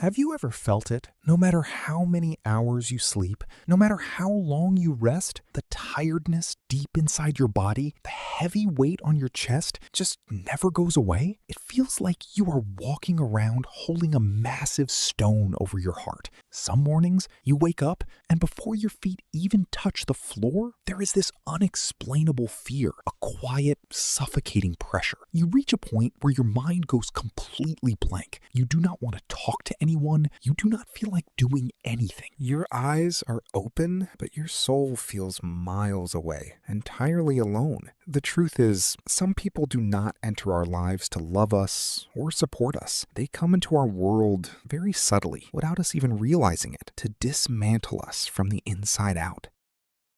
Have you ever felt it? No matter how many hours you sleep, no matter how long you rest, the tiredness deep inside your body, the heavy weight on your chest just never goes away? It feels like you are walking around holding a massive stone over your heart. Some mornings, you wake up, and before your feet even touch the floor, there is this unexplainable fear, a quiet, suffocating pressure. You reach a point where your mind goes completely blank. You do not want to talk to anyone. You do not feel like doing anything. Your eyes are open, but your soul feels miles away, entirely alone. The truth is, some people do not enter our lives to love us or support us. They come into our world very subtly, without us even realizing it, to dismantle us from the inside out.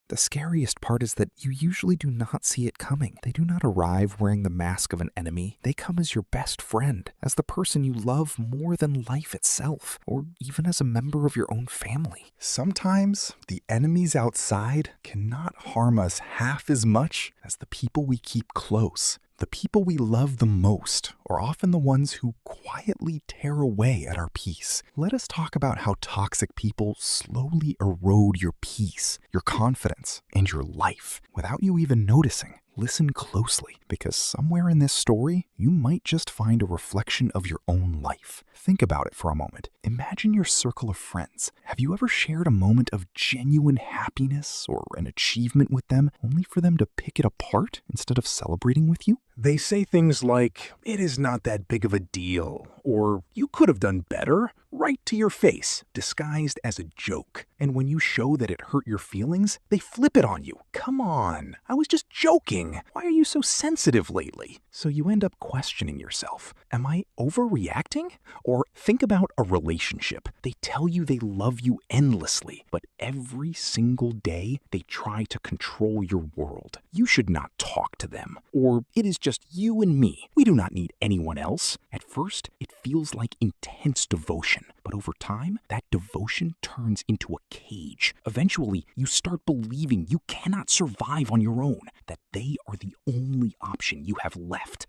The scariest part is that you usually do not see it coming. They do not arrive wearing the mask of an enemy. They come as your best friend, as the person you love more than life itself, or even as a member of your own family. Sometimes the enemies outside cannot harm us half as much as the people we keep close. The people we love the most are often the ones who quietly tear away at our peace. Let us talk about how toxic people slowly erode your peace, your confidence, and your life without you even noticing. Listen closely, because somewhere in this story, you might just find a reflection of your own life. Think about it for a moment. Imagine your circle of friends. Have you ever shared a moment of genuine happiness or an achievement with them, only for them to pick it apart instead of celebrating with you? They say things like, "It is not that big of a deal," or "You could have done better," right to your face, disguised as a joke. And when you show that it hurt your feelings, they flip it on you. "Come on, I was just joking. Why are you so sensitive lately?" So you end up questioning yourself. Am I overreacting? Or think about a relationship. They tell you they love you endlessly, but every single day they try to control your world. You should not talk to them. Or it is just you and me. We do not need anyone else. At first, it feels like intense devotion, but over time, that devotion turns into a cage. Eventually, you start believing you cannot survive on your own, that they are the only option you have left.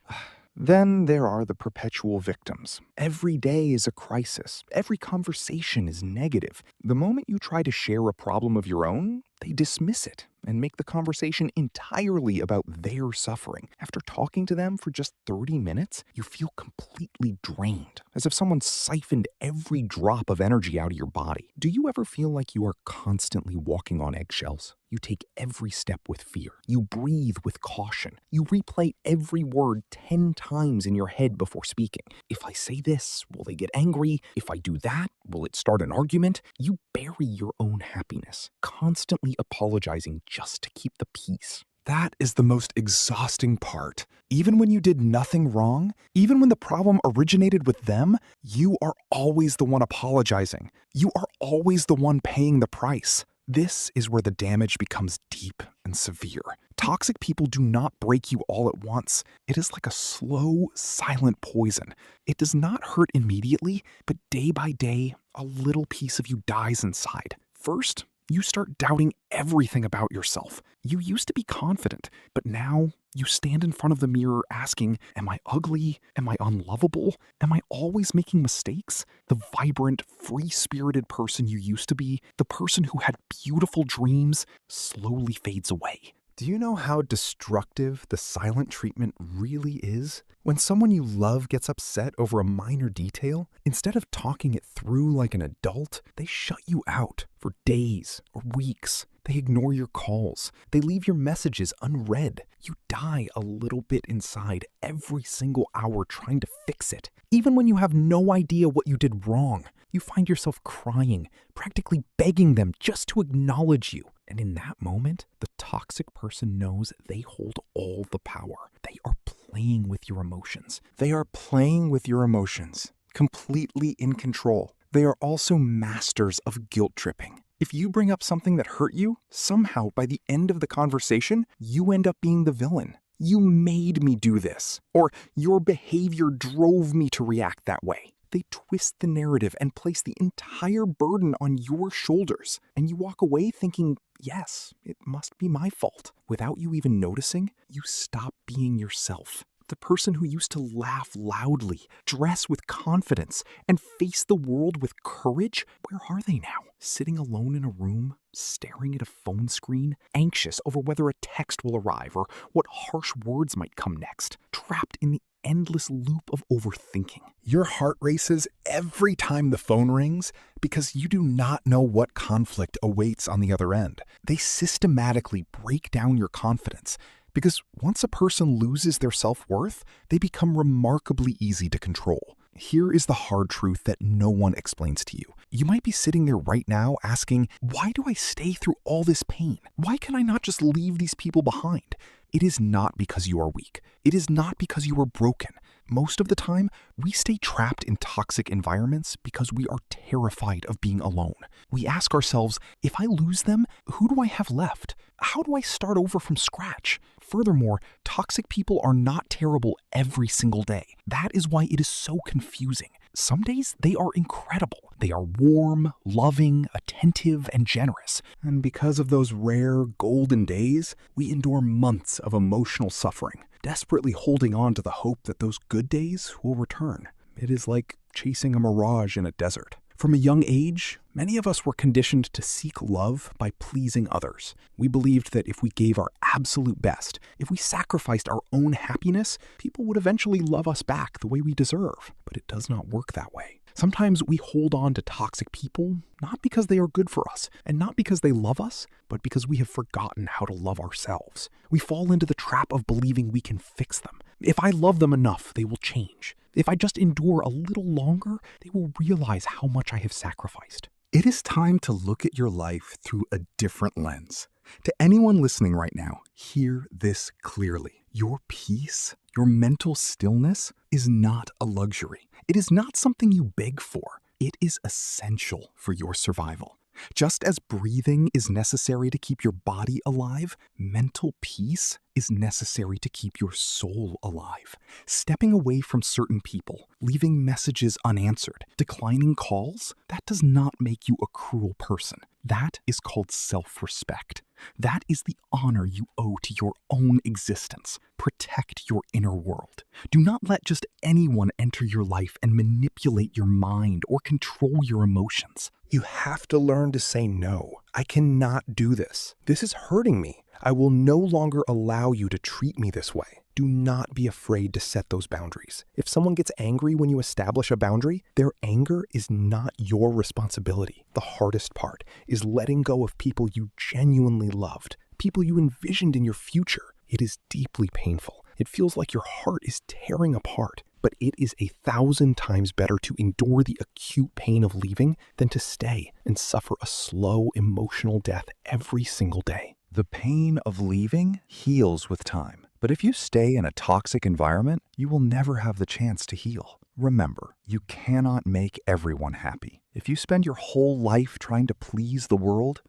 Then there are the perpetual victims. Every day is a crisis. Every conversation is negative. The moment you try to share a problem of your own, they dismiss it and make the conversation entirely about their suffering. After talking to them for just 30 minutes, you feel completely drained, as if someone siphoned every drop of energy out of your body. Do you ever feel like you are constantly walking on eggshells? You take every step with fear. You breathe with caution. You replay every word 10 times in your head before speaking. If I say this, will they get angry? If I do that, will it start an argument? You bury your own happiness, constantly apologizing just to keep the peace. That is the most exhausting part. Even when you did nothing wrong, even when the problem originated with them, you are always the one apologizing. You are always the one paying the price. This is where the damage becomes deep and severe. Toxic people do not break you all at once. It is like a slow, silent poison. It does not hurt immediately, but day by day, a little piece of you dies inside. First, you start doubting everything about yourself. You used to be confident, but now you stand in front of the mirror asking, am I ugly? Am I unlovable? Am I always making mistakes? The vibrant, free-spirited person you used to be, the person who had beautiful dreams, slowly fades away. Do you know how destructive the silent treatment really is? When someone you love gets upset over a minor detail, instead of talking it through like an adult, they shut you out for days or weeks. They ignore your calls. They leave your messages unread. You die a little bit inside every single hour trying to fix it. Even when you have no idea what you did wrong, you find yourself crying, practically begging them just to acknowledge you. And in that moment, the toxic person knows they hold all the power. They are playing with your emotions. They are playing with your emotions, completely in control. They are also masters of guilt tripping. If you bring up something that hurt you, somehow by the end of the conversation, you end up being the villain. You made me do this, or your behavior drove me to react that way. They twist the narrative and place the entire burden on your shoulders, and you walk away thinking, yes, it must be my fault. Without you even noticing, you stop being yourself. The person who used to laugh loudly, dress with confidence, and face the world with courage? Where are they now? Sitting alone in a room, staring at a phone screen, anxious over whether a text will arrive or what harsh words might come next, trapped in the endless loop of overthinking. Your heart races every time the phone rings because you do not know what conflict awaits on the other end. They systematically break down your confidence because once a person loses their self-worth, they become remarkably easy to control. Here is the hard truth that no one explains to you. You might be sitting there right now asking, why do I stay through all this pain? Why can I not just leave these people behind? It is not because you are weak. It is not because you are broken. Most of the time, we stay trapped in toxic environments because we are terrified of being alone. We ask ourselves, if I lose them, who do I have left? How do I start over from scratch? Furthermore, toxic people are not terrible every single day. That is why it is so confusing. Some days they are incredible. They are warm, loving, attentive, and generous. And because of those rare golden days, we endure months of emotional suffering, desperately holding on to the hope that those good days will return. It is like chasing a mirage in a desert. From a young age, many of us were conditioned to seek love by pleasing others. We believed that if we gave our absolute best, if we sacrificed our own happiness, people would eventually love us back the way we deserve. But it does not work that way. Sometimes we hold on to toxic people, not because they are good for us, and not because they love us, but because we have forgotten how to love ourselves. We fall into the trap of believing we can fix them. If I love them enough, they will change. If I just endure a little longer, they will realize how much I have sacrificed. It is time to look at your life through a different lens. To anyone listening right now, hear this clearly. Your peace, your mental stillness is not a luxury. It is not something you beg for. It is essential for your survival. Just as breathing is necessary to keep your body alive, mental peace is necessary to keep your soul alive. Stepping away from certain people, leaving messages unanswered, declining calls, that does not make you a cruel person. That is called self-respect. That is the honor you owe to your own existence. Protect your inner world. Do not let just anyone enter your life and manipulate your mind or control your emotions. You have to learn to say no. I cannot do this. This is hurting me. I will no longer allow you to treat me this way. Do not be afraid to set those boundaries. If someone gets angry when you establish a boundary, their anger is not your responsibility. The hardest part is letting go of people you genuinely loved, people you envisioned in your future. It is deeply painful. It feels like your heart is tearing apart. But it is 1,000 times better to endure the acute pain of leaving than to stay and suffer a slow emotional death every single day. The pain of leaving heals with time. But if you stay in a toxic environment, you will never have the chance to heal. Remember, you cannot make everyone happy. If you spend your whole life trying to please the world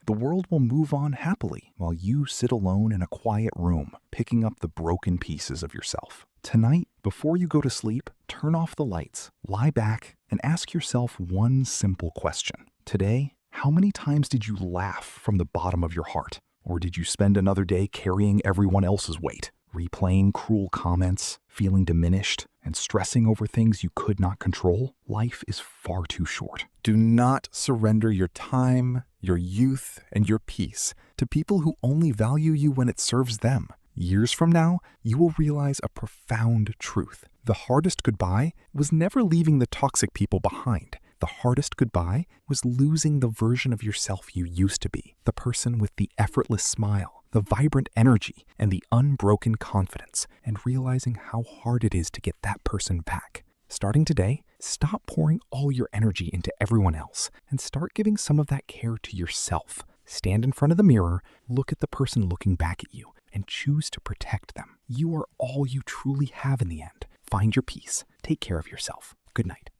will move on happily while you sit alone in a quiet room, picking up the broken pieces of yourself. Tonight, before you go to sleep, turn off the lights, lie back, and ask yourself one simple question. Today, how many times did you laugh from the bottom of your heart? Or did you spend another day carrying everyone else's weight, replaying cruel comments, feeling diminished, and stressing over things you could not control? Life is far too short. Do not surrender your time, your youth, and your peace to people who only value you when it serves them. Years from now, you will realize a profound truth. The hardest goodbye was never leaving the toxic people behind. The hardest goodbye was losing the version of yourself you used to be, the person with the effortless smile, the vibrant energy, and the unbroken confidence, and realizing how hard it is to get that person back. Starting today, stop pouring all your energy into everyone else and start giving some of that care to yourself. Stand in front of the mirror, look at the person looking back at you, and choose to protect them. You are all you truly have in the end. Find your peace. Take care of yourself. Good night.